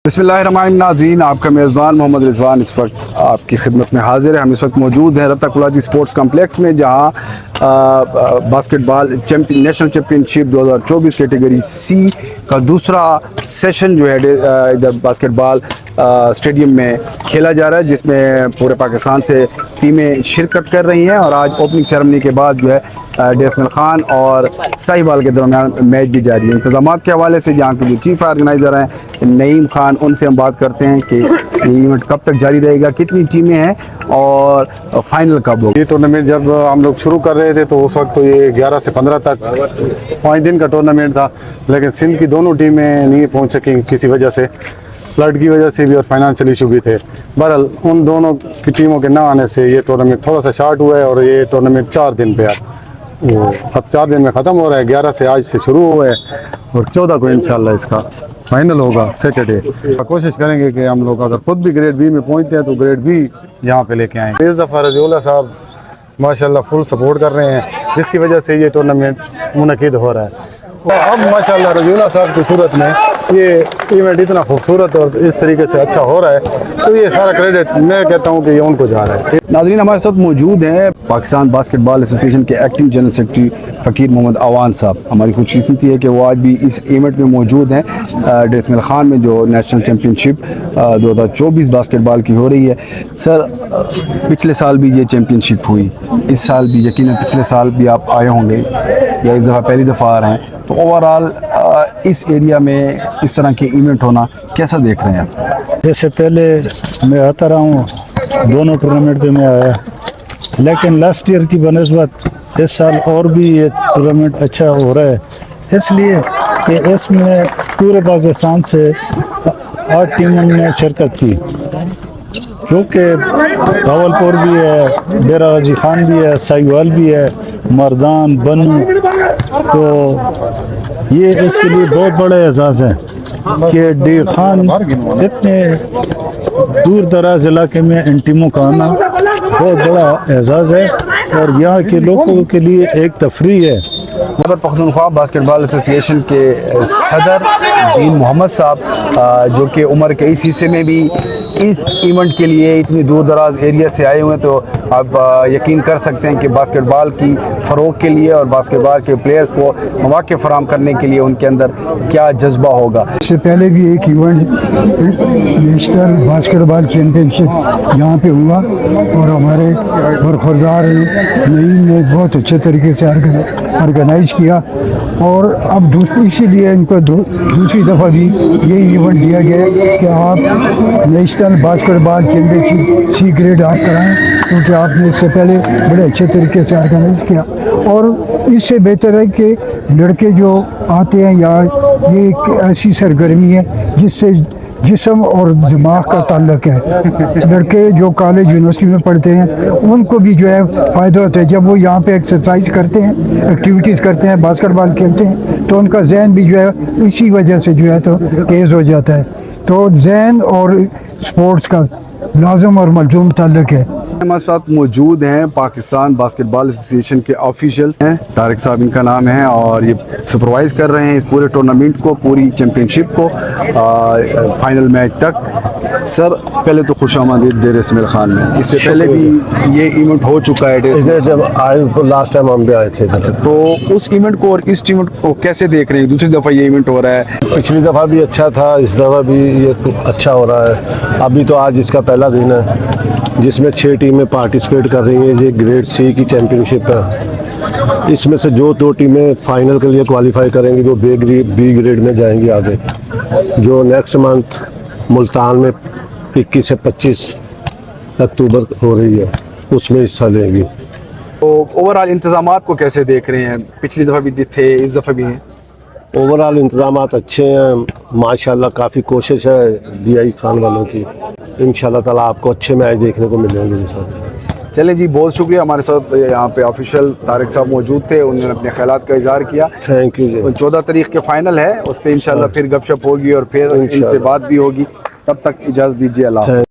बिस्मिल्लाहिर्रहमानिर्रहीम। नाज़रीन, आपका मेज़बान मोहम्मद रिजवान इस वक्त आपकी खिदमत में हाजिर है। हम इस वक्त मौजूद हैं रत्ता कुलाजी स्पोर्ट्स कम्प्लेक्स में, जहां basketball national championship 2024 category C का दूसरा सेशन जो है इधर बास्केटबॉल स्टेडियम में खेला जा रहा है, जिसमें पूरे पाकिस्तान से टीमें शिरकत कर रही हैं। और आज ओपनिंग सेरेमनी के बाद जो है डेस्मल खान और साहिवाल के दरमियान मैच भी जारी है। इंतजामात के हवाले से यहाँ के जो चीफ ऑर्गेनाइज़र हैं नईम खान, उनसे हम बात करते हैं कि ये इवेंट कब तक जारी रहेगा, कितनी टीमें हैं और फाइनल कब होगा। ये टूर्नामेंट जब हम लोग शुरू कर रहे थे तो उस वक्त तो ये 11 से 15 तक 5 दिन का टूर्नामेंट था, लेकिन सिंध की दोनों टीमें नहीं पहुंच सकें किसी वजह से, फ्लड की वजह से भी और फाइनेंशियल इशू भी थे। बहरहाल उन दोनों की टीमों के ना आने से ये टूर्नामेंट थोड़ा सा शार्ट हुआ है और ये टूर्नामेंट 4 दिन पे अब 4 दिन में ख़त्म हो रहा है। 11 से आज से शुरू हुआ है और 14 को इंशाल्लाह इसका फाइनल होगा सैटरडे। कोशिश करेंगे कि हम लोग अगर खुद भी ग्रेड बी में पहुंचते हैं तो ग्रेड बी यहाँ पे लेके आएंगे। इस दफ़ा रज़ीउल्लाह साहब माशाल्लाह फुल सपोर्ट कर रहे हैं, जिसकी वजह से ये टूर्नामेंट मुनक़िद हो रहा है। अब माशाल्लाह रज़ीउल्लाह साहब की सूरत में ये इवेंट इतना खूबसूरत और इस तरीके से अच्छा हो रहा है, तो ये सारा क्रेडिट मैं कहता हूँ कि ये उनको जा रहा है। नाज़रीन, हमारे साथ मौजूद हैं पाकिस्तान बास्केटबॉल एसोसिएशन के एक्टिव जनरल सेक्रेटरी फ़कीर मोहम्मद अवान साहब। हमारी खुशकिस्मती है कि वो आज भी इस इवेंट में मौजूद हैं, डेस्मल खान में जो नेशनल चैम्पियनशिप 2024 बास्केटबॉल की हो रही है। सर, पिछले साल भी ये चैम्पियनशिप हुई, इस साल भी यकीनन पिछले साल भी आप आए होंगे या इस दफ़ा पहली दफ़ा आ रहे हैं, तो ओवरऑल इस एरिया में इस तरह के इवेंट होना कैसा देख रहे हैं आप? जैसे पहले मैं आता रहा हूँ, दोनों टूर्नामेंट पे मैं आया, लेकिन लास्ट ईयर की बनस्बत इस साल और भी ये टूर्नामेंट अच्छा हो रहा है, इसलिए कि इसमें पूरे पाकिस्तान से 8 टीमों ने शिरकत की, जो कि रावलपुर भी है, डेरा गाजी खान भी है, साहिवाल भी है, मर्दान, बनू। तो ये इसके लिए बहुत बड़ा एजाज़ है कि डी खान इतने दूर दराज इलाके में इन टीमों का आना बहुत बड़ा एजाज़ है और यहाँ के लोगों के लिए एक तफरीह है। खैबर पख्तूनख्वा बास्केटबॉल एसोसिएशन के सदर दीन मोहम्मद साहब, जो कि उम्र के इस हिस्से में भी इस इवेंट के लिए इतनी दूर दराज एरिया से आए हुए हैं, तो आप यकीन कर सकते हैं कि बास्केटबॉल की फ़रोग के लिए और बास्केटबॉल के प्लेयर्स को मौके फराहम करने के लिए उनके अंदर क्या जज्बा होगा। इससे पहले भी एक इवेंट नेशनल बास्केटबॉल चैम्पियनशिप यहाँ पे हुआ और हमारे बरखुरदार नईम ने बहुत अच्छे तरीके से ऑर्गेनाइज किया, और अब इसीलिए इनको दूसरी दफ़ा भी यही इवेंट दिया गया कि आप national basketball championship C grade आप कराएं, क्योंकि आपने इससे पहले बड़े अच्छे तरीके से ऑर्गेनाइज किया। और इससे बेहतर है कि लड़के जो आते हैं, या ये एक ऐसी सरगर्मी है जिससे जिस्म और दिमाग का ताल्लुक है। लड़के जो कॉलेज यूनिवर्सिटी में पढ़ते हैं उनको भी जो है फ़ायदा होता है, जब वो यहाँ पे एक्सरसाइज करते हैं, एक्टिविटीज़ करते हैं, बास्केटबॉल खेलते हैं, तो उनका जहन भी जो है इसी वजह से जो है तो तेज़ हो जाता है। तो जहन और स्पोर्ट्स का लाज़िम और मलज़ूम ताल्लुक है। हमारे साथ मौजूद हैं पाकिस्तान बास्केटबॉल एसोसिएशन के ऑफिशियल्स हैं, तारिक साहब इनका नाम है, और ये सुपरवाइज़ कर रहे हैं इस पूरे टूर्नामेंट को, पूरी चैम्पियनशिप को फाइनल मैच तक। सर, पहले तो खुश आमदीद डेस्मल खान में, इससे पहले भी ये इवेंट हो चुका है। जब आए तो लास्ट टाइम हम भी आए थे। अच्छा, तो उस इवेंट को और इस इवेंट को कैसे देख रहे हैं? दूसरी दफ़ा ये इवेंट हो रहा है, पिछली दफ़ा भी अच्छा था, इस दफ़ा भी ये अच्छा हो रहा है। अभी तो आज इसका पहला दिन है जिसमें 6 टीमें पार्टिसिपेट कर रही हैं। ये ग्रेड सी की चैम्पियनशिप है, इसमें से जो 2 टीमें फाइनल के लिए क्वालिफाई करेंगी वो बी ग्रेड में जाएंगी आगे, जो नेक्स्ट मंथ मुल्तान में 21 से 25 अक्टूबर हो रही है, उसमें हिस्सा लेंगी। तो ओवरऑल इंतज़ामात को कैसे देख रहे हैं? पिछली दफ़ा भी थे, इस दफ़ा भी हैं। ओवरऑल इंतज़ामात अच्छे हैं माशाल्लाह, काफ़ी कोशिश है DI खान वालों की। इंशाल्लाह ताला आपको अच्छे मैच देखने को मिलेंगे जी सर। चले जी, बहुत शुक्रिया। हमारे साथ यहाँ पे ऑफिशियल तारिक साहब मौजूद थे, उन्होंने अपने ख्यालात का इज़हार किया। थैंक यू जी। 14 तारीख के फाइनल है, उस पर इंशाल्लाह फिर गपशप होगी और फिर इनसे बात भी होगी। तब तक इजाज़त दीजिए, अल्लाह।